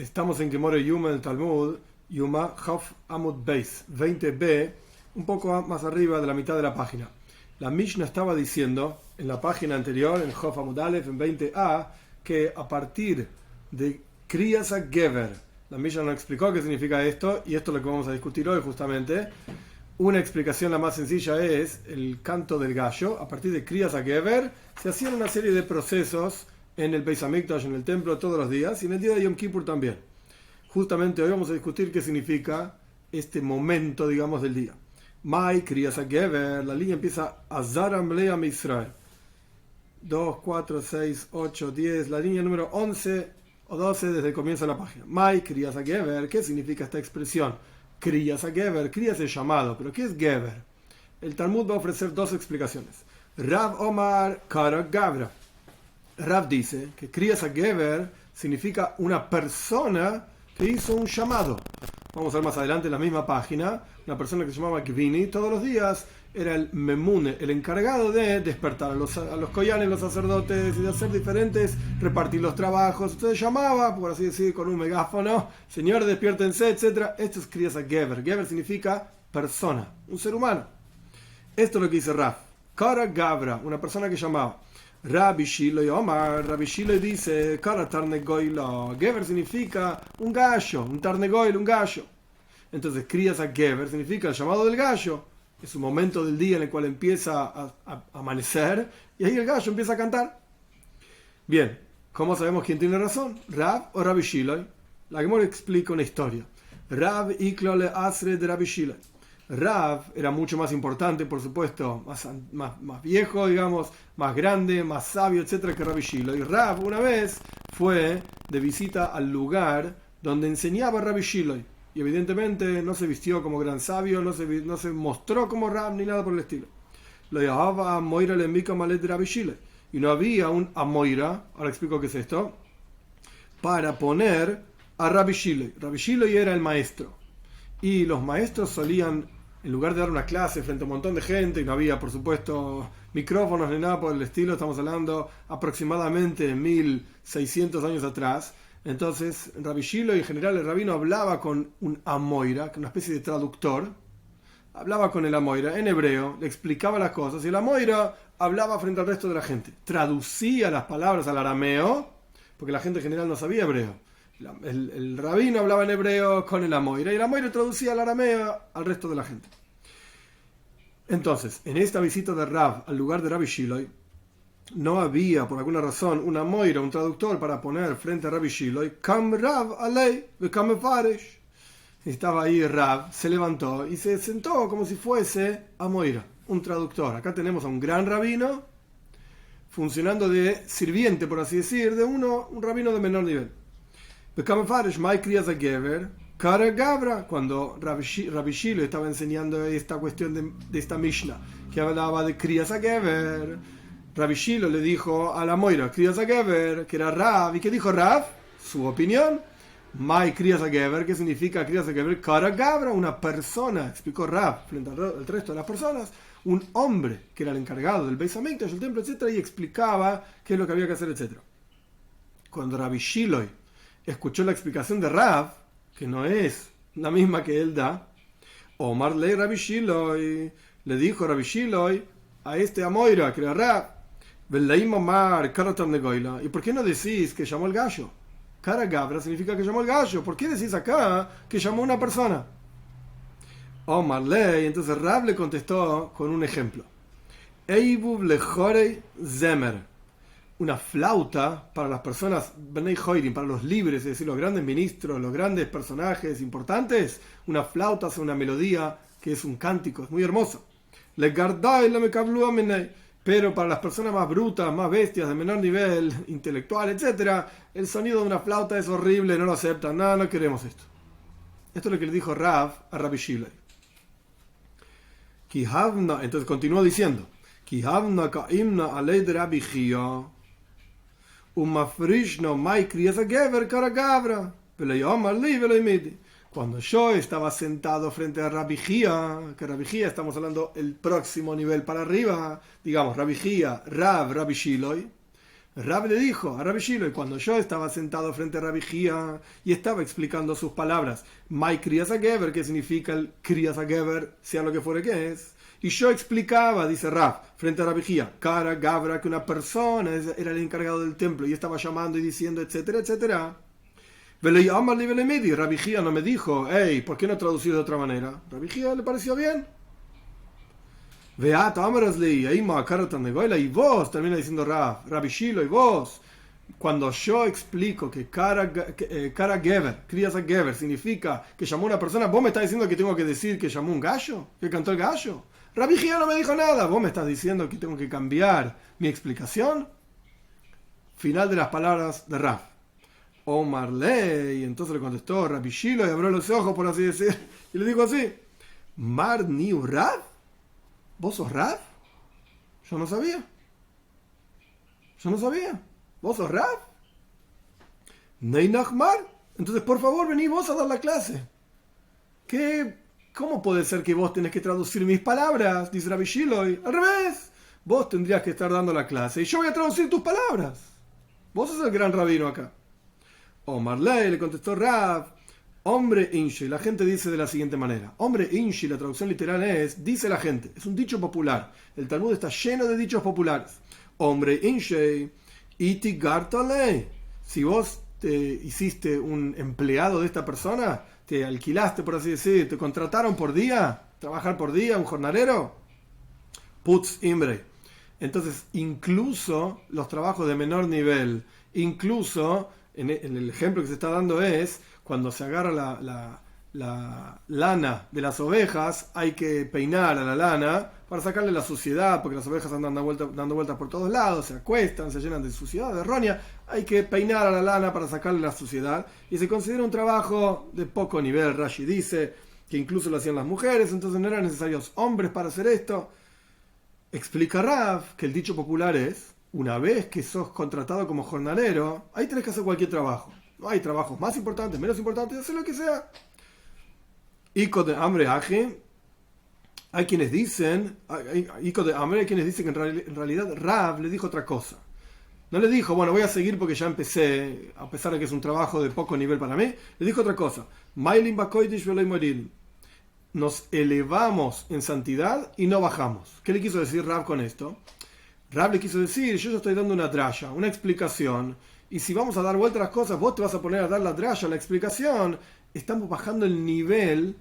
Estamos en Gemara Yuma del Talmud, Yuma Haf Amud Beis, 20b, un poco más arriba de la mitad de la página. La Mishnah estaba diciendo en la página anterior, en Haf Amud Aleph, en 20a, que a partir de Kriyas HaGever, la Mishnah nos explicó qué significa esto, y esto es lo que vamos a discutir hoy justamente. Una explicación, la más sencilla, es el canto del gallo. A partir de Kriyas HaGever se hacían una serie de procesos en el Beis Hamikdash, en el templo, todos los días, y en el día de Yom Kippur también. Justamente hoy vamos a discutir qué significa este momento, digamos, del día. Mai Kriyas HaGever, la línea empieza Azar Amlea Israel. 2, 4, 6, 8, 10, la línea número 11 o 12 desde el comienzo de la página. Mai Kriyas HaGever, ¿qué significa esta expresión? Kriyas HaGever, Kriyas es llamado, pero ¿qué es Gever? El Talmud va a ofrecer dos explicaciones. Rav Omar Kara Gavra. Rav dice que Kriyas HaGever significa una persona que hizo un llamado. Vamos a ver más adelante en la misma página, una persona que se llamaba Gvini, todos los días era el memune, el encargado de despertar a los koyanes, los sacerdotes, y de hacer diferentes, repartir los trabajos. Entonces llamaba, por así decir, con un megáfono: señores, despiértense, etc. Esto es Kriyas HaGever. Gever significa persona, un ser humano. Esto es lo que dice Rav. Kara Gavra, una persona que llamaba. Rabbi Shiloi Omar, Rabbi Shiloi dice, Kara Tarnegoilo. Gever significa un gallo, un Tarnegoil, un gallo. Entonces, Kriyas HaGever significa el llamado del gallo. Es un momento del día en el cual empieza a amanecer y ahí el gallo empieza a cantar. Bien, ¿cómo sabemos quién tiene razón? ¿Rav o Rabbi Shiloi? La Gemara explica una historia. Rav Iklole Asre de Rabbi Shiloi. Rav era mucho más importante, por supuesto, más viejo, digamos, más grande, más sabio, etcétera, que Rabbi Shiloi. Y Rav una vez fue de visita al lugar donde enseñaba Rabbi Shiloi. Y evidentemente no se vistió como gran sabio, no se mostró como Rav ni nada por el estilo. Lo llamaba Amoira le Mika Malet de Rabbi Shiloi. Y no había un Amoira, ahora explico qué es esto, para poner a Rabbi Shiloi. Rabbi Shiloi era el maestro. Y los maestros solían, en lugar de dar una clase frente a un montón de gente, y no había, por supuesto, micrófonos ni nada por el estilo, estamos hablando aproximadamente de 1600 años atrás. Entonces, Rabbi Shiloi, en general, el rabino hablaba con un amoira, una especie de traductor. Hablaba con el amoira en hebreo, le explicaba las cosas, y el amoira hablaba frente al resto de la gente. Traducía las palabras al arameo, porque la gente en general no sabía hebreo. El rabino hablaba en hebreo con el amoira, y el amoira traducía al arameo al resto de la gente. Entonces, en esta visita de Rav al lugar de Rabbi Shiloi, no había, por alguna razón, un amoira, un traductor para poner frente a Rabbi Shiloi. Kam Rav alei vekam faresh. Estaba ahí Rav, se levantó y se sentó como si fuese amoira, un traductor. Acá tenemos a un gran rabino funcionando de sirviente, por así decir, de un rabino de menor nivel. Vekam faresh mai Kriyas HaGever Kara Gavra, cuando Rabbi Shiloi estaba enseñando esta cuestión de esta Mishnah que hablaba de Kriyas HaGever, Rabbi Shiloi le dijo a la Moira Kriyas HaGever, que era Rav. ¿Y qué dijo Rav? Su opinión. Mai Kriyas HaGever, ¿qué significa Kriyas HaGever? Kara Gavra, una persona, explicó Rav frente al resto de las personas, un hombre que era el encargado del Beis Hamikdash, el templo, etc., y explicaba qué es lo que había que hacer, etc. Cuando Rabbi Shiloi escuchó la explicación de Rav, que no es la misma que él da, Omar le Rabbi Shiloi, le dijo Rabbi Shiloi a este Amoira, que era Rav, ¿y por qué no decís que llamó el gallo? Kara Gavra significa que llamó el gallo. ¿Por qué decís acá que llamó una persona? Omar le, entonces Rav le contestó con un ejemplo. Eibub lechorei zemer. Una flauta para las personas Bnei Joirim, para los libres, es decir, los grandes ministros, los grandes personajes importantes. Una flauta hace una melodía que es un cántico, es muy hermoso. Le gardai le mekablu amenei. Pero para las personas más brutas, más bestias, de menor nivel intelectual, etc., el sonido de una flauta es horrible, no lo aceptan, no queremos esto. Esto es lo que le dijo Rav a Rabbi Shiloi. Entonces continuó diciendo, cuando yo estaba sentado frente a Rabbi Gia, que Rabbi Gia, estamos hablando el próximo nivel para arriba, digamos, Rabbi Gia, Rabbi Shiloi, Rab le dijo a Rabbi Shilo, y cuando yo estaba sentado frente a Rabbi Gia y estaba explicando sus palabras, Mai Kriyas HaGever, que significa el Kriyas HaGever, sea lo que fuere que es, y yo explicaba, dice Rab, frente a Rabbi Gia, Kara Gabra, que una persona era el encargado del templo y estaba llamando y diciendo, etcétera, etcétera. Rabbi Gia no me dijo, hey, ¿por qué no traducir de otra manera? Rabbi Gia le pareció bien. Y vos, termina diciendo Rabbi Shilo, y vos, cuando yo explico que Kara Gever, Kriyas HaGever, significa que llamó a una persona, vos me estás diciendo que tengo que decir que llamó un gallo, que cantó el gallo. Rabbi Gia no me dijo nada, vos me estás diciendo que tengo que cambiar mi explicación. Final de las palabras de Rab. Omar Ley, entonces le contestó Rabbi Shilo y abrió los ojos, por así decir, y le dijo así: Mar Niu Rab, ¿vos sos Rab? Yo no sabía. ¿Vos sos Rab? Nei Nachmar, entonces por favor vení vos a dar la clase. ¿Cómo puede ser que vos tenés que traducir mis palabras? Dice Rabbi Shilo. Al revés, vos tendrías que estar dando la clase y yo voy a traducir tus palabras. Vos sos el gran rabino acá. Omar Ley, le contestó Rab, hombre Inshi. La gente dice de la siguiente manera. Hombre Inshi, la traducción literal es, dice la gente. Es un dicho popular. El Talmud está lleno de dichos populares. Hombre Inshi, iti gartale. Si vos te hiciste un empleado de esta persona, te alquilaste, por así decir, te contrataron por día, trabajar por día, un jornalero, putz imbre. Entonces, incluso los trabajos de menor nivel, incluso en el ejemplo que se está dando es cuando se agarra la lana de las ovejas, hay que peinar a la lana para sacarle la suciedad, porque las ovejas andan dando vueltas por todos lados, se acuestan, se llenan de suciedad, de errónea. Hay que peinar a la lana para sacarle la suciedad, y se considera un trabajo de poco nivel. Rashi dice que incluso lo hacían las mujeres, entonces no eran necesarios hombres para hacer esto. Explica Rav que el dicho popular es: una vez que sos contratado como jornalero, ahí tenés que hacer cualquier trabajo. No hay trabajos más importantes, menos importantes, hacer lo que sea. Ico de hambre aje, hay quienes dicen, que en realidad Rav le dijo otra cosa. No le dijo, bueno, voy a seguir porque ya empecé, a pesar de que es un trabajo de poco nivel para mí. Le dijo otra cosa. Nos elevamos en santidad y no bajamos. ¿Qué le quiso decir Rav con esto? Rav le quiso decir, yo ya estoy dando una draya, una explicación, y si vamos a dar vuelta a las cosas, vos te vas a poner a dar la draya, la explicación. Estamos bajando el nivel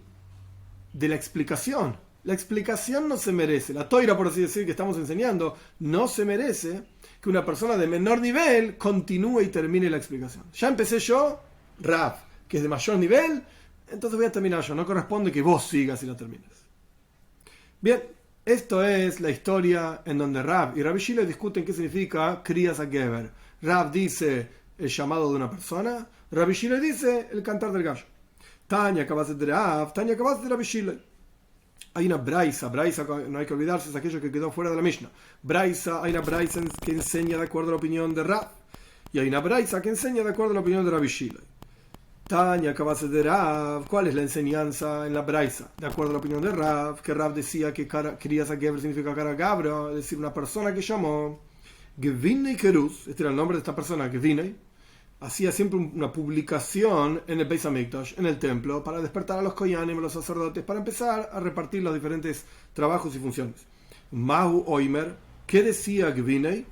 de la explicación. La explicación no se merece, la toira, por así decir, que estamos enseñando, no se merece que una persona de menor nivel continúe y termine la explicación. Ya empecé yo, Rav, que es de mayor nivel, entonces voy a terminar yo. No corresponde que vos sigas y la termines. Bien, esto es la historia en donde Rav y Rabbi Shilo discuten qué significa Kriyas HaGever. Rav dice el llamado de una persona, Rabbi Shilo dice el cantar del gallo. Tanya Kabazet de Rav, Tanya Kabazet de Rabbi Shilo. Hay una braisa, no hay que olvidarse, es aquello que quedó fuera de la Mishnah. Hay una braisa que enseña de acuerdo a la opinión de Rav, y hay una braisa que enseña de acuerdo a la opinión de Rabbi Shilo. Tanya Kabazet de Rav, ¿cuál es la enseñanza en la braisa? De acuerdo a la opinión de Rav, que Rav decía que Kriyas HaGever significa cara gabra, es decir, una persona que llamó Gevinei Keruz, este era el nombre de esta persona, Gevinei, hacía siempre una publicación en el Beis Hamikdash, en el templo, para despertar a los koyanim, a los sacerdotes, para empezar a repartir los diferentes trabajos y funciones. Mahu Oimer, ¿qué decía Gevinei?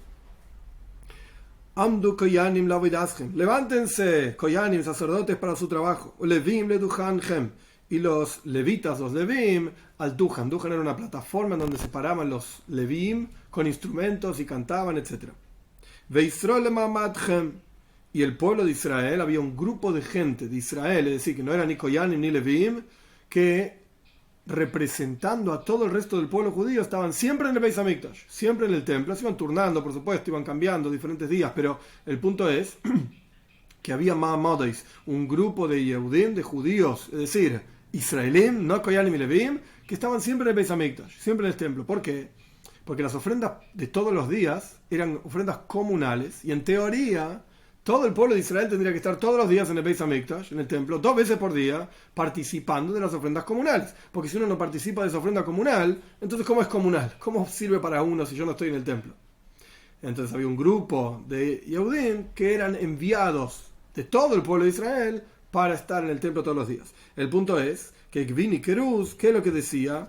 Amdu koyanim lavidaschem, levántense, koyanim, sacerdotes, para su trabajo. Levim leduchanhem, y los levitas, los levim, al duhan. Duhan era una plataforma en donde se paraban los levim con instrumentos y cantaban, etc. Veisrol mamadchem, y el pueblo de Israel, había un grupo de gente de Israel, es decir, que no eran ni koyanim ni levim, que representando a todo el resto del pueblo judío estaban siempre en el Beis Hamikdash, siempre en el templo. Se iban turnando, por supuesto, iban cambiando diferentes días, pero el punto es que había ma'amodeis, un grupo de Yehudim, de judíos, es decir, israelim, no koyanim y levim, que estaban siempre en el Beis Hamikdash, siempre en el templo. ¿Por qué? Porque las ofrendas de todos los días eran ofrendas comunales, y en teoría todo el pueblo de Israel tendría que estar todos los días en el Beis Hamikdash, en el templo, 2 veces por día, participando de las ofrendas comunales. Porque si uno no participa de esa ofrenda comunal, entonces ¿cómo es comunal? ¿Cómo sirve para uno si yo no estoy en el templo? Entonces había un grupo de Yehudim que eran enviados de todo el pueblo de Israel para estar en el templo todos los días. El punto es que Gvin y Keruz, ¿qué es lo que decía?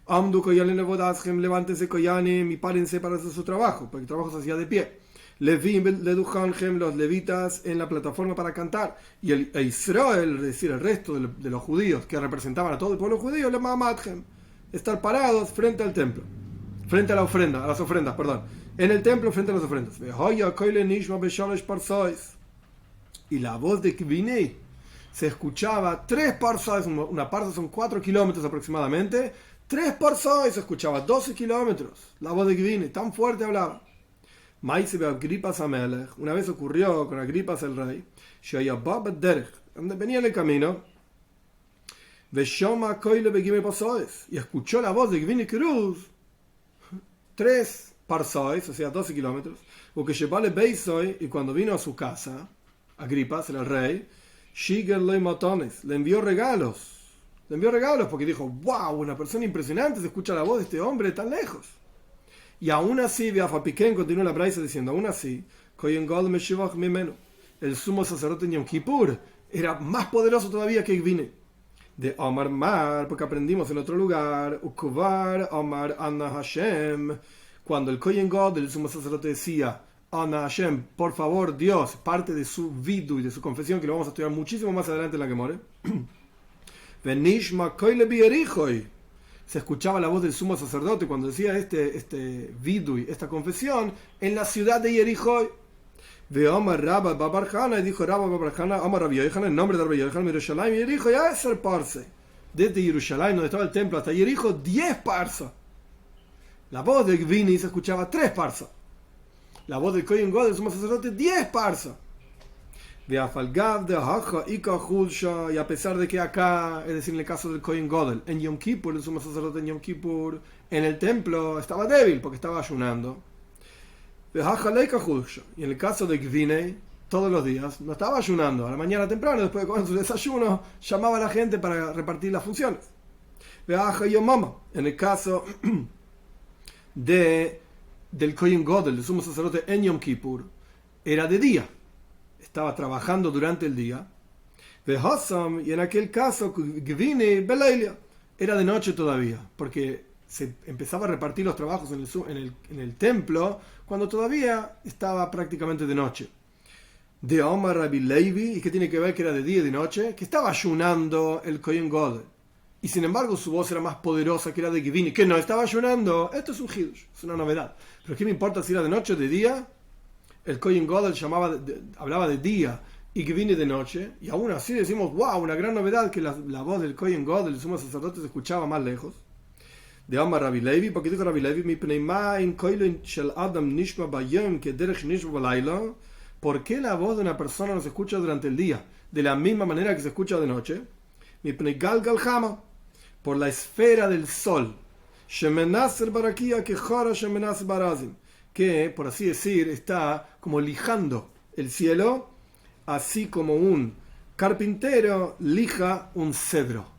Amdu koyanim levodazhem, levántense koyanim y párense para hacer su trabajo, porque el trabajo se hacía de pie. Levim ledujanhem, los levitas en la plataforma para cantar, y Israel, es decir, el resto de los judíos que representaban a todo el pueblo judío, le mamadhem, estar parados frente al templo, frente a la ofrenda, a las ofrendas, perdón, en el templo frente a las ofrendas. Y la voz de Kvinei se escuchaba 3 parsais, una parsa son 4 kilómetros aproximadamente, 3 parsais se escuchaba 12 kilómetros, la voz de Kvinei, tan fuerte hablaba. Una vez ocurrió con Agripas el rey, donde venía en el camino, y escuchó la voz de Gvin y Keruz, 3 parsais, o sea 12 kilómetros, y cuando vino a su casa, Agripas era el rey, le envió regalos, porque dijo, wow, una persona impresionante, se escucha la voz de este hombre tan lejos. Y aún así, Beafapiken continúa la braisa diciendo, aún así, el sumo sacerdote en Yom Kippur era más poderoso todavía que Gvine. De Omar Mar, porque aprendimos en otro lugar, Ukuvar Omar Anna Hashem, cuando el Kohen God, el sumo sacerdote, decía, Anna Hashem, por favor, Dios, parte de su vidu y de su confesión, que lo vamos a estudiar muchísimo más adelante en la Gemara. Venishma Koile Bierichoi. Se escuchaba la voz del sumo sacerdote cuando decía este vidui, esta confesión, en la ciudad de Jericho. Ve Omar Rabba Babarjana, y dijo Rabba Babarjana, Omar Rabbi Yochanan, el nombre de Rabbi Yochanan, Jerusalén y Jericho, ya es el parse. Desde Jerusalén, donde estaba el templo, hasta Jericho, 10 parsas. La voz de Gvini se escuchaba 3 parsas. La voz del Kohen God, del sumo sacerdote, 10 parsas. Y a pesar de que acá, es decir, en el caso del Kohen Godel, en Yom Kippur, el sumo sacerdote en Yom Kippur, en el templo estaba débil porque estaba ayunando. Y en el caso de Gvinei, todos los días, no estaba ayunando. A la mañana temprano, después de comer su desayuno, llamaba a la gente para repartir las funciones. En el caso del Kohen Godel, el sumo sacerdote en Yom Kippur, era de día. Estaba trabajando durante el día. Y en aquel caso, Gvini Beleilia, era de noche todavía, porque se empezaba a repartir los trabajos en el templo cuando todavía estaba prácticamente de noche. De Omar Rabbi Levi, ¿y qué tiene que ver que era de día y de noche? Que estaba ayunando el Kohen God. Y sin embargo su voz era más poderosa que la de Gvini, que no estaba ayunando. Esto es un hidush, es una novedad. Pero ¿qué me importa si era de noche o de día? El Kohen Godel hablaba de día y Gvini de noche, y aún así decimos, wow, una gran novedad que la voz del Kohen Godel, el sumo sacerdote, se escuchaba más lejos. De Omar Rabbi Levi, porque dijo Rabbi Levi, ¿por qué la voz de una persona no se escucha durante el día de la misma manera que se escucha de noche? Por la esfera del sol, que, por así decir, está como lijando el cielo, así como un carpintero lija un cedro.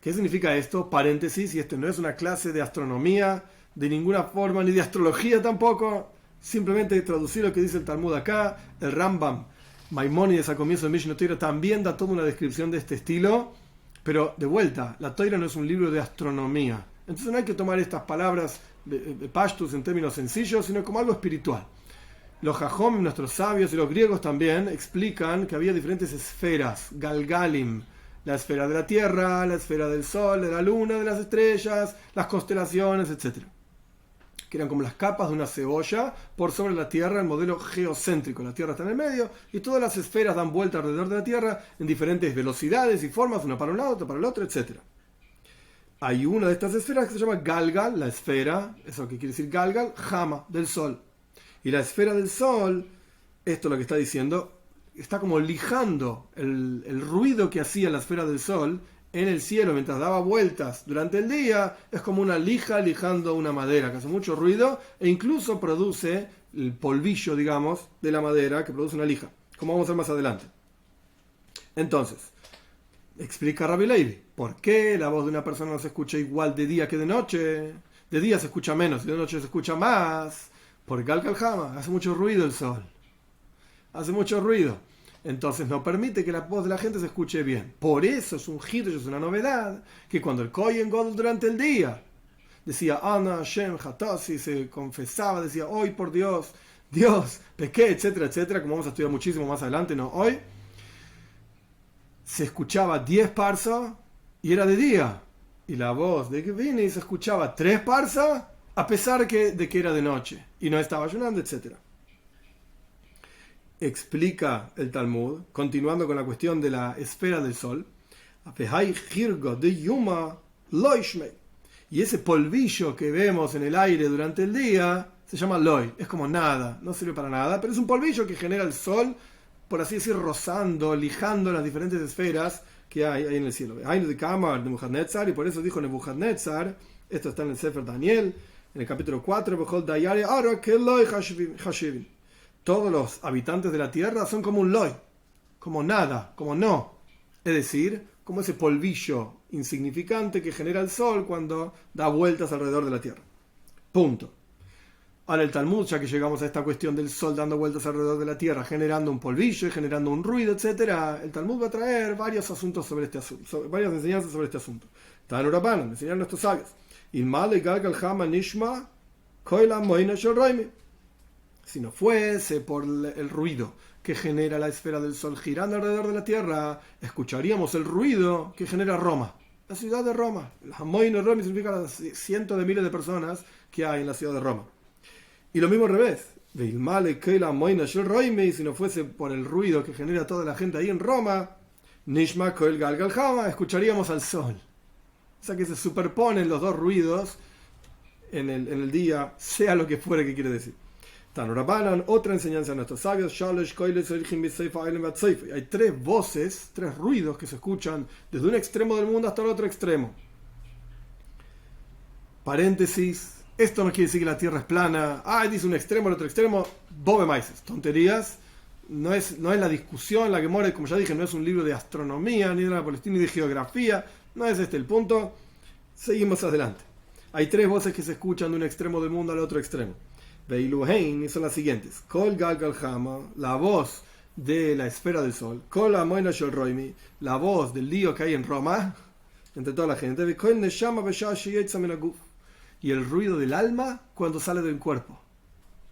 ¿Qué significa esto? Paréntesis, y esto no es una clase de astronomía de ninguna forma, ni de astrología tampoco, simplemente traducir lo que dice el Talmud acá. El Rambam Maimónides al comienzo de Mishnah Torah también da toda una descripción de este estilo, pero de vuelta, la Torah no es un libro de astronomía, entonces no hay que tomar estas palabras pashtus en términos sencillos, sino como algo espiritual. Los Jajom, nuestros sabios, y los griegos también explican que había diferentes esferas, galgalim, la esfera de la tierra, la esfera del sol, de la luna, de las estrellas, las constelaciones, etc. Que eran como las capas de una cebolla por sobre la tierra, el modelo geocéntrico. La tierra está en el medio y todas las esferas dan vuelta alrededor de la tierra en diferentes velocidades y formas, una para un lado, otra para el otro, etc. Hay una de estas esferas que se llama Galgal, la esfera, eso que quiere decir Galgal, Jama, del sol. Y la esfera del sol, esto es lo que está diciendo, está como lijando el ruido que hacía la esfera del sol en el cielo mientras daba vueltas durante el día. Es como una lija lijando una madera que hace mucho ruido e incluso produce el polvillo, digamos, de la madera que produce una lija, como vamos a ver más adelante. Entonces, explica Rabbi Levi, ¿por qué la voz de una persona no se escucha igual de día que de noche? De día se escucha menos y de noche se escucha más. Por Gal Kaljama, hace mucho ruido el sol. Hace mucho ruido. Entonces no permite que la voz de la gente se escuche bien. Por eso es un hito, es una novedad, que cuando el Kohen Gadol durante el día decía Ana, Shem, Hatasi, se confesaba, decía hoy por Dios, Dios, pequé, etcétera, etcétera, como vamos a estudiar muchísimo más adelante, no hoy, se escuchaba 10 parsas y era de día. Y la voz de que vine y se escuchaba 3 parsas a pesar de que era de noche y no estaba ayunando, etcétera. Explica el Talmud, continuando con la cuestión de la esfera del sol, y ese polvillo que vemos en el aire durante el día se llama loy, es como nada, no sirve para nada, pero es un polvillo que genera el sol, por así decir, rozando, lijando las diferentes esferas que hay ahí en el cielo. Hay de Kamar, de Nebuchadnezzar, y por eso dijo Nebuchadnezzar, esto está en el Sefer Daniel, en el capítulo 4, todos los habitantes de la tierra son como un loy, como nada, como no. Es decir, como ese polvillo insignificante que genera el sol cuando da vueltas alrededor de la tierra. Punto. Ahora el Talmud, ya que llegamos a esta cuestión del sol dando vueltas alrededor de la tierra, generando un polvillo y generando un ruido, etc., el Talmud va a traer varios asuntos sobre este asunto, varias enseñanzas sobre este asunto. Tanu Rabbanan, enseñaron nuestros sabios. Si no fuese por el ruido que genera la esfera del sol girando alrededor de la tierra, escucharíamos el ruido que genera Roma, la ciudad de Roma. Hamoino Roma significa las cientos de miles de personas que hay en la ciudad de Roma. Y lo mismo al revés. Si no fuese por el ruido que genera toda la gente ahí en Roma, Nishma Koel Gal Galjama, escucharíamos al sol. O sea que se superponen los dos ruidos en el día, sea lo que fuera que quiere decir. Tanurabanan, otra enseñanza de nuestros sabios, hay 3 voces, 3 ruidos que se escuchan desde un extremo del mundo hasta el otro extremo. Paréntesis, esto no quiere decir que la Tierra es plana, dice un extremo, el otro extremo, bobe maices, tonterías, no es la discusión la que muere, como ya dije, no es un libro de astronomía, ni de la Palestina, ni de geografía, no es este el punto, seguimos adelante. Hay 3 voces que se escuchan de un extremo del mundo al otro extremo. Beiluhein son las siguientes: Kol Gal Galjama, la voz de la esfera del sol; Kol Amoina Shel Roimi, la voz del lío que hay en Roma, entre toda la gente; y el ruido del alma cuando sale del cuerpo.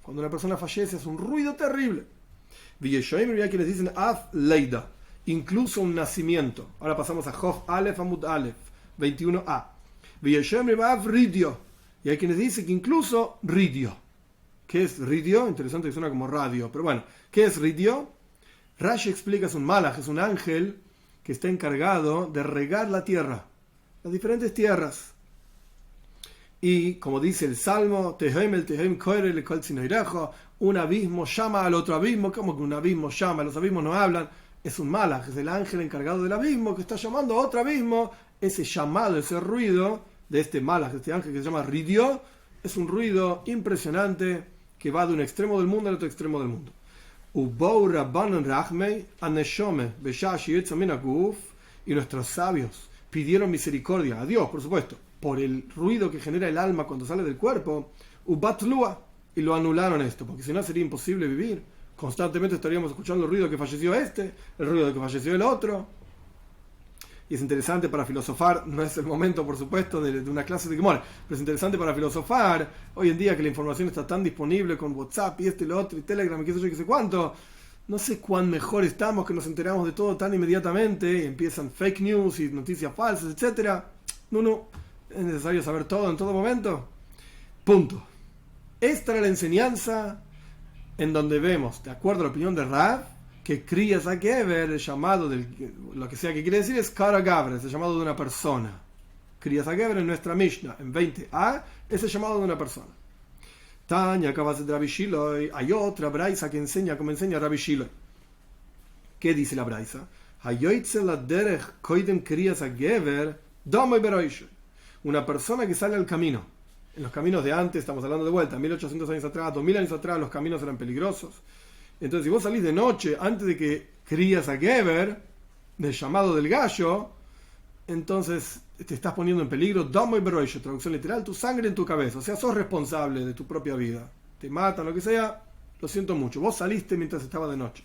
Cuando una persona fallece es un ruido terrible. Villashoim, ya que les dicen Af Leida, incluso un nacimiento. Ahora pasamos a Jof Aleph Amud Aleph 21a. Villashoim Af Ridio, y hay quienes dicen que incluso Ridio. ¿Qué es Ridio? Interesante que suena como radio, pero bueno, ¿qué es Ridio? Rashi explica, es un malach, es un ángel que está encargado de regar la tierra, las diferentes tierras. Y como dice el Salmo, un abismo llama al otro abismo. ¿Cómo que un abismo llama? Los abismos no hablan. Es un malach, es el ángel encargado del abismo que está llamando a otro abismo. Ese llamado, ese ruido de este malach, de este ángel que se llama Ridio, es un ruido impresionante que va de un extremo del mundo al otro extremo del mundo. Y nuestros sabios pidieron misericordia a Dios, por supuesto, por el ruido que genera el alma cuando sale del cuerpo, y lo anularon esto, porque si no sería imposible vivir. Constantemente estaríamos escuchando el ruido que falleció el ruido que falleció el otro. Y es interesante para filosofar, no es el momento por supuesto de una clase de Gemara, pero es interesante para filosofar hoy en día que la información está tan disponible con WhatsApp y lo otro y Telegram y qué sé yo, qué sé cuánto. No sé cuán mejor estamos que nos enteramos de todo tan inmediatamente y empiezan fake news y noticias falsas, etcétera. No, es necesario saber todo en todo momento. Punto. Esta era la enseñanza en donde vemos, de acuerdo a la opinión de Rav, que Kriyas HaGever, el llamado lo que sea que quiere decir, es Kara Gavra, es el llamado de una persona. Kriyas HaGever en nuestra Mishnah, en 20a, es el llamado de una persona. Tanya, acabas de Rabbi Shiloh, hay otra braisa que enseña como enseña Rabbi Shiloh. ¿Qué dice la braisa? Una persona que sale al camino. En los caminos de antes, estamos hablando de vuelta, 1800 años atrás, 2000 años atrás, los caminos eran peligrosos. Entonces, si vos salís de noche, antes de que Kriyas HaGever, del llamado del gallo, entonces te estás poniendo en peligro, Domo y Beroisho, traducción literal, tu sangre en tu cabeza. O sea, sos responsable de tu propia vida. te matan, lo que sea, lo siento mucho. Vos saliste mientras estaba de noche.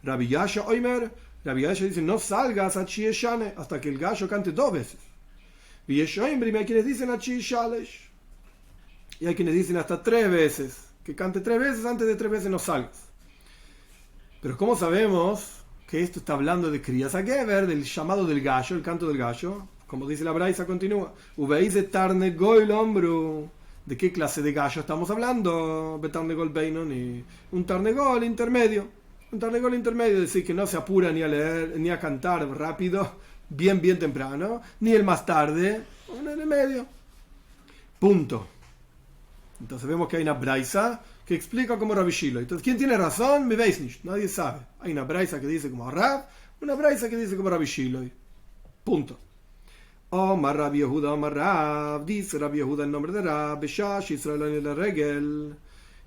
Rabbi Yasha Oimer, Rabbi Yasha dice, no salgas a Chieshane hasta que el gallo cante 2 veces. Y hay quienes dicen a Chieshalesh. Y hay quienes dicen hasta 3 veces. Que cante 3 veces, antes de 3 veces no salgas. Pero ¿cómo sabemos que esto está hablando de Kriyas HaGever, del llamado del gallo, el canto del gallo? Como dice la Braisa, continúa. Uveis de Tarnegol Ombru. ¿De qué clase de gallo estamos hablando? Betarnegol Beinoni. Un Tarnegol intermedio. Un Tarnegol intermedio, es decir, que no se apura ni a leer, ni a cantar rápido, bien temprano, ni el más tarde, uno en el medio. Punto. Entonces vemos que hay una Braisa que explica como Rabbi Shiloi. Entonces, ¿quién tiene razón? Me veis nicht. Nadie sabe. Hay una Braisa que dice como Rab, una Braisa que dice como Rabbi Shiloi. Punto. Omar Rabbi Yehuda, Omar Rab, dice Rabbi Yehuda en nombre de Rab, Beshash Israel en el regel.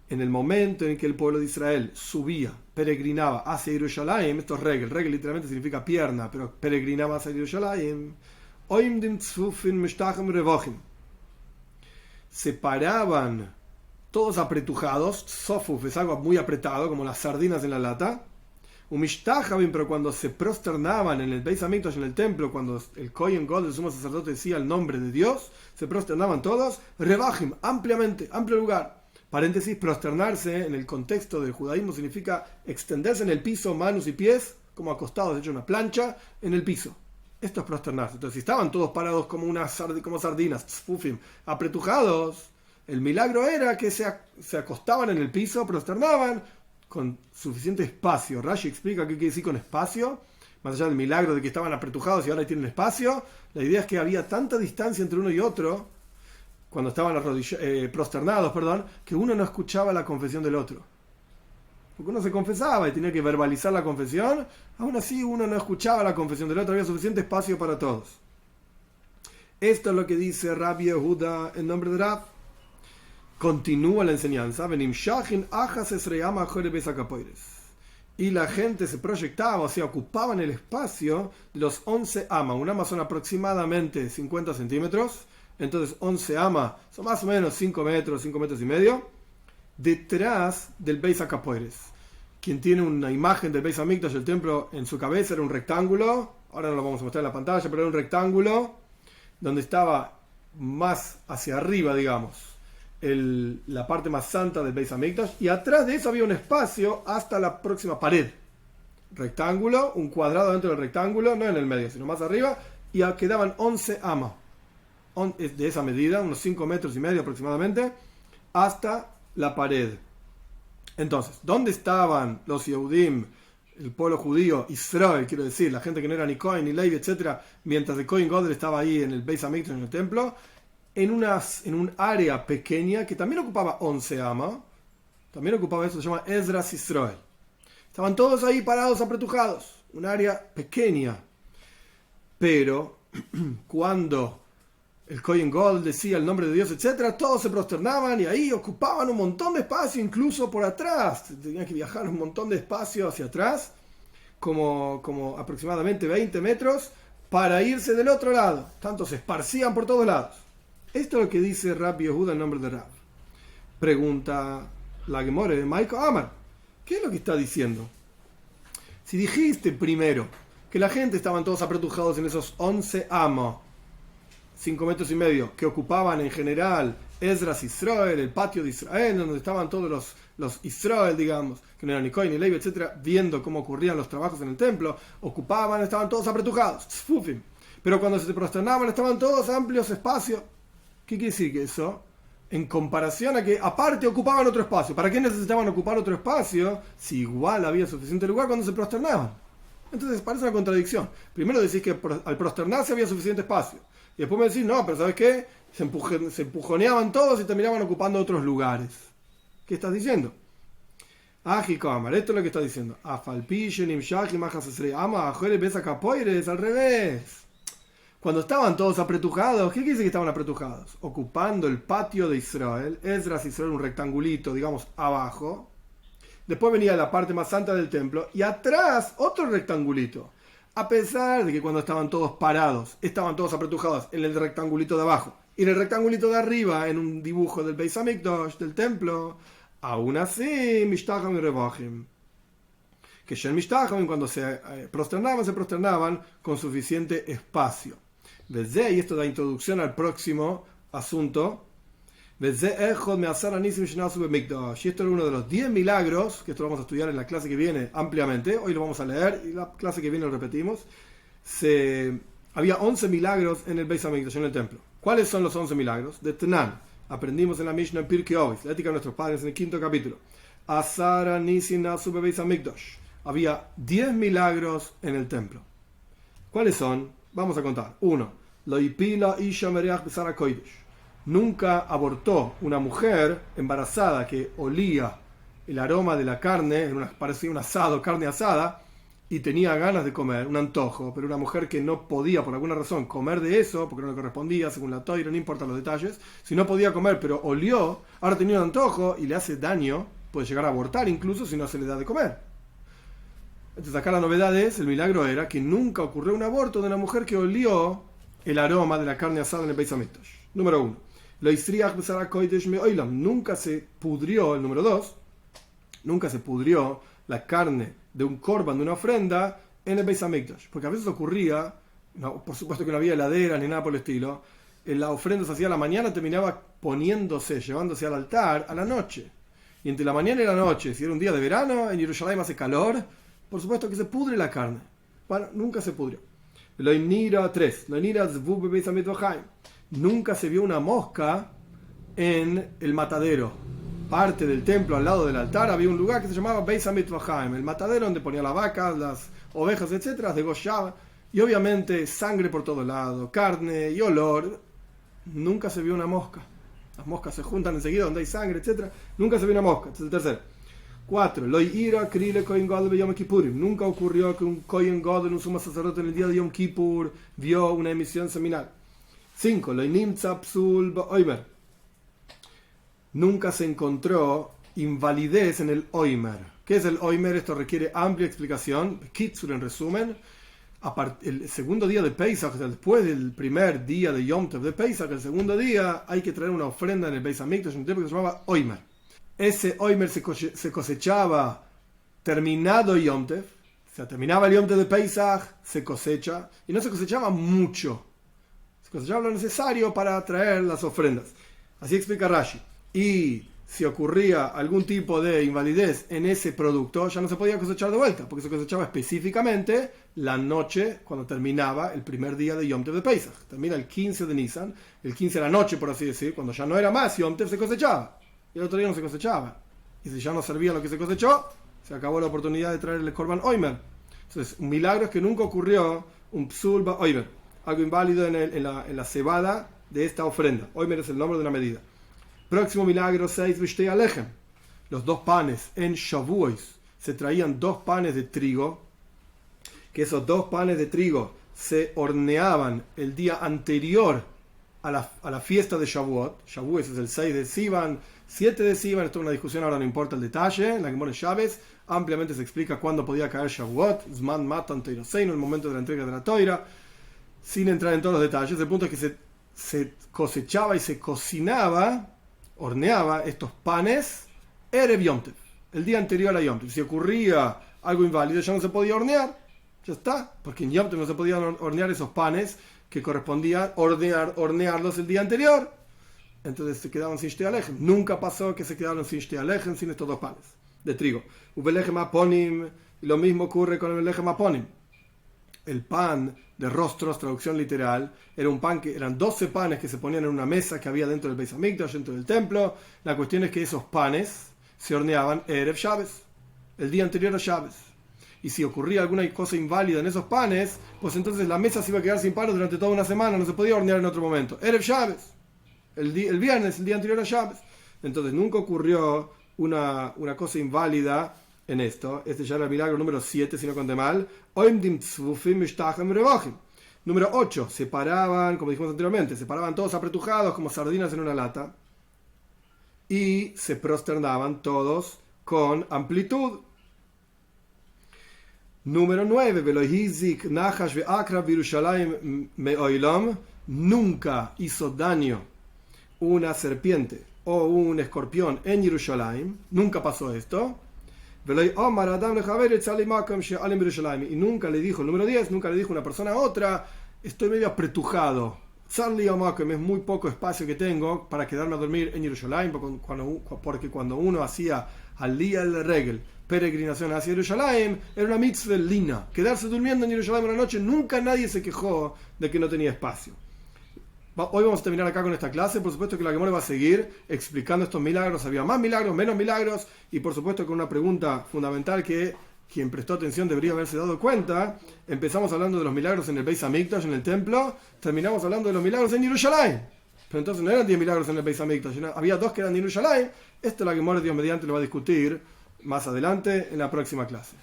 En el momento en que el pueblo de Israel subía, peregrinaba hacia Jerusalén, esto es regel, regel literalmente significa pierna, pero peregrinaba hacia Jerusalén, se paraban todos apretujados, sofuf es algo muy apretado, como las sardinas en la lata, pero cuando se prosternaban en el Beis Hamikdash, en el templo, cuando el Kohen Gadol, el sumo sacerdote, decía el nombre de Dios, se prosternaban todos, rebajim, ampliamente, amplio lugar. Paréntesis, prosternarse en el contexto del judaísmo significa extenderse en el piso, manos y pies, como acostados, hecho una plancha, en el piso. Esto es prosternarse. Entonces, si estaban todos parados como como sardinas, tzfufim, apretujados, el milagro era que se acostaban en el piso, prosternaban con suficiente espacio. Rashi explica qué quiere decir con espacio, más allá del milagro de que estaban apretujados y ahora tienen espacio. La idea es que había tanta distancia entre uno y otro, cuando estaban prosternados, que uno no escuchaba la confesión del otro. Porque uno se confesaba y tenía que verbalizar la confesión, aún así uno no escuchaba la confesión del otro, había suficiente espacio para todos. Esto es lo que dice Rabbi Yehuda en nombre de Rab. Continúa la enseñanza. Y la gente se proyectaba, o sea, ocupaban el espacio de los 11 amas. Un ama son aproximadamente 50 centímetros. Entonces 11 amas son más o menos 5 metros y medio, detrás del Beis HaKapoires. Quien tiene una imagen del Beis Hamikdash, el templo, en su cabeza era un rectángulo, ahora no lo vamos a mostrar en la pantalla, pero era un rectángulo donde estaba más hacia arriba, digamos, la parte más santa del Beis Hamikdash, y atrás de eso había un espacio hasta la próxima pared. Rectángulo, un cuadrado dentro del rectángulo, no en el medio, sino más arriba, y quedaban 11 amas. De esa medida, unos 5 metros y medio aproximadamente, hasta la pared. Entonces, ¿dónde estaban los Yehudim, el pueblo judío, Israel, quiero decir, la gente que no era ni Cohen, ni Levi, etcétera, mientras el Kohen Gadol estaba ahí en el Beis Hamikdash, en el templo, en un área pequeña que también ocupaba 11 amas, también ocupaba eso, se llama Esdras Israel. Estaban todos ahí parados, apretujados, un área pequeña. Pero, cuando el Kohen Gadol decía el nombre de Dios, etcétera, todos se prosternaban y ahí ocupaban un montón de espacio, incluso por atrás. Tenían que viajar un montón de espacio hacia atrás, como aproximadamente 20 metros, para irse del otro lado. Tanto se esparcían por todos lados. Esto es lo que dice Rabbi Yehuda en nombre de Rab. Pregunta la Gemara de Maiko Amar. ¿Qué es lo que está diciendo? Si dijiste primero que la gente estaban todos apretujados en esos 11 amos, 5 metros y medio, que ocupaban en general Esdras Israel, el patio de Israel, donde estaban todos los Israel, digamos, que no eran ni Cohen ni Levi, etcétera, viendo cómo ocurrían los trabajos en el templo, estaban todos apretujados, tzfufim. Pero cuando se prosternaban estaban todos amplios espacios. ¿Qué quiere decir que eso? En comparación a que aparte ocupaban otro espacio. ¿Para qué necesitaban ocupar otro espacio si igual había suficiente lugar cuando se prosternaban? Entonces parece una contradicción. Primero decís que al prosternarse había suficiente espacio. Y después me decís, no, pero ¿sabes qué? Se empujoneaban todos y terminaban ocupando otros lugares. ¿Qué estás diciendo? Ajikamar, esto es lo que está diciendo. Al revés. Cuando estaban todos apretujados, ¿qué quiere decir que estaban apretujados? Ocupando el patio de Israel, Esdras Israel, un rectangulito, digamos, abajo. Después venía la parte más santa del templo y atrás otro rectangulito. A pesar de que cuando estaban todos parados, estaban todos apretujados en el rectangulito de abajo y en el rectangulito de arriba, en un dibujo del Beis Hamikdash, del templo, Aún así, Mishtacham y Revachim. Que Shen Mishtacham, cuando se prosternaban con suficiente espacio. Desde y esto da introducción al próximo asunto. Y esto era uno de los 10 milagros, que esto lo vamos a estudiar en la clase que viene ampliamente. Hoy lo vamos a leer y la clase que viene lo repetimos. Había 11 milagros en el Beis Hamikdash, en el templo. ¿Cuáles son los 11 milagros? De Tanan. Aprendimos en la Mishnah en Pirkei Avos, la ética de nuestros padres, en el 5º capítulo. Asara Nisin Nasu Beis Hamikdash. Había 10 milagros en el templo. ¿Cuáles son? Vamos a contar. 1. Lo ipila isha mereach besara kodesh. Nunca abortó una mujer embarazada que olía el aroma de la carne, parecía un asado, carne asada, y tenía ganas de comer, un antojo, pero una mujer que no podía por alguna razón comer de eso, porque no le correspondía según la Toira, no importa los detalles, si no podía comer pero olió, ahora tenía un antojo y le hace daño, puede llegar a abortar incluso si no se le da de comer. Entonces acá la novedad es, el milagro era que nunca ocurrió un aborto de una mujer que olió el aroma de la carne asada en el Beis Hamikdash. Número 1. Nunca se pudrió, el número 2, nunca se pudrió la carne de un korban, de una ofrenda, en el Beis Hamikdash. Porque a veces ocurría, no, por supuesto que no había heladera ni nada por el estilo, la ofrenda se hacía a la mañana, terminaba llevándose al altar a la noche. Y entre la mañana y la noche, si era un día de verano, en Jerusalén hace calor, por supuesto que se pudre la carne. Bueno, nunca se pudrió. 3. Nunca se vio una mosca en el matadero. Parte del templo, al lado del altar, había un lugar que se llamaba Beis HaMikdash, el matadero donde ponía las vacas, las ovejas, etcétera, degollaba. Y obviamente sangre por todo lado, carne y olor. Nunca se vio una mosca. Las moscas se juntan enseguida donde hay sangre, etcétera. Nunca se vio una mosca. Este es el tercero. 4. Nunca ocurrió que un Kohen Gadol, un sumo sacerdote, en el día de Yom Kippur vio una emisión seminal. 5. Nunca se encontró invalidez en el Oimer. ¿Qué es el Oimer? Esto requiere amplia explicación. Kitsur, en resumen. El segundo día de Pesach, después del primer día de Yom Tov de Pesach, el segundo día hay que traer una ofrenda en el Beis Hamikdash, en un tiempo que se llamaba Oimer. Ese Oimer se cosechaba terminado Yom Tov, o sea, terminaba el Yom Tov de Pesach, se cosecha, y no se cosechaba mucho. Se cosechaba lo necesario para traer las ofrendas. Así explica Rashi. Y si ocurría algún tipo de invalidez en ese producto, ya no se podía cosechar de vuelta, porque se cosechaba específicamente la noche cuando terminaba el primer día de Yom Tov de Pesach. Termina el 15 de Nisan, el 15 de la noche, por así decir, cuando ya no era más Yom Tov, se cosechaba. Y el otro día no se cosechaba. Y si ya no servía lo que se cosechó, se acabó la oportunidad de traer el Korban Oimer. Entonces, un milagro es que nunca ocurrió un Psul Ba Oimer, algo inválido en la cebada de esta ofrenda. Oimer es el nombre de una medida. Próximo milagro 6, Vishtei Alechem. Los 2 panes en Shavuos. Se traían 2 panes de trigo, que esos 2 panes de trigo se horneaban el día anterior a la fiesta de Shavuot. Shavuot es el 6 de Sivan, 7 de Sivan. Esto es una discusión, ahora no importa el detalle. En la Gemara Shabbos ampliamente se explica cuándo podía caer Shavuot, Zman Matan Toiroseinu, el momento de la entrega de la Toira, sin entrar en todos los detalles. El punto es que se cosechaba y se cocinaba, horneaba estos panes Erev Yom Tov, el día anterior a Yom Tov. Si ocurría algo inválido, ya no se podía hornear, ya está, porque en Yom Tov no se podían hornear esos panes que correspondía hornearlos el día anterior. Entonces se quedaban sin Shtei Alechem. Nunca pasó que se quedaron sin Shtei Alechem, sin estos 2 panes de trigo. Uvelechem Aponim, y lo mismo ocurre con el Lechem Aponim. El pan de rostros, traducción literal, era un pan que eran 12 panes que se ponían en una mesa que había dentro del Beis Hamikdash, dentro del templo. La cuestión es que esos panes se horneaban Erev Shabbos, el día anterior a Shabbos. Y si ocurría alguna cosa inválida en esos panes, pues entonces la mesa se iba a quedar sin panes durante toda una semana, no se podía hornear en otro momento. Erev Shabbos, el viernes, el día anterior a Shabbos. Entonces nunca ocurrió una cosa inválida en esto. Este ya era el milagro número 7, si no conté mal. Número 8, se paraban, como dijimos anteriormente, se paraban todos apretujados como sardinas en una lata y se prosternaban todos con amplitud. Número 9, nunca hizo daño una serpiente o un escorpión en Jerusalén. Nunca pasó esto. Y nunca le dijo, el número 10, nunca le dijo una persona a otra, estoy medio apretujado. Es muy poco espacio que tengo para quedarme a dormir en Jerusalén, porque cuando uno hacía al día del regel, peregrinación hacia Jerusalén, era una mitzvah lina. Quedarse durmiendo en Jerusalén una noche, nunca nadie se quejó de que no tenía espacio. Hoy vamos a terminar acá con esta clase. Por supuesto que la Gemara va a seguir explicando estos milagros. Había más milagros, menos milagros, y por supuesto con una pregunta fundamental que quien prestó atención debería haberse dado cuenta. Empezamos hablando de los milagros en el Beis Hamikdash, en el templo, terminamos hablando de los milagros en Jerusalén. Pero entonces no eran 10 milagros en el Beis Hamikdash, había 2 que eran en Jerusalén. Esto la Gemara, Dios mediante, lo va a discutir más adelante en la próxima clase.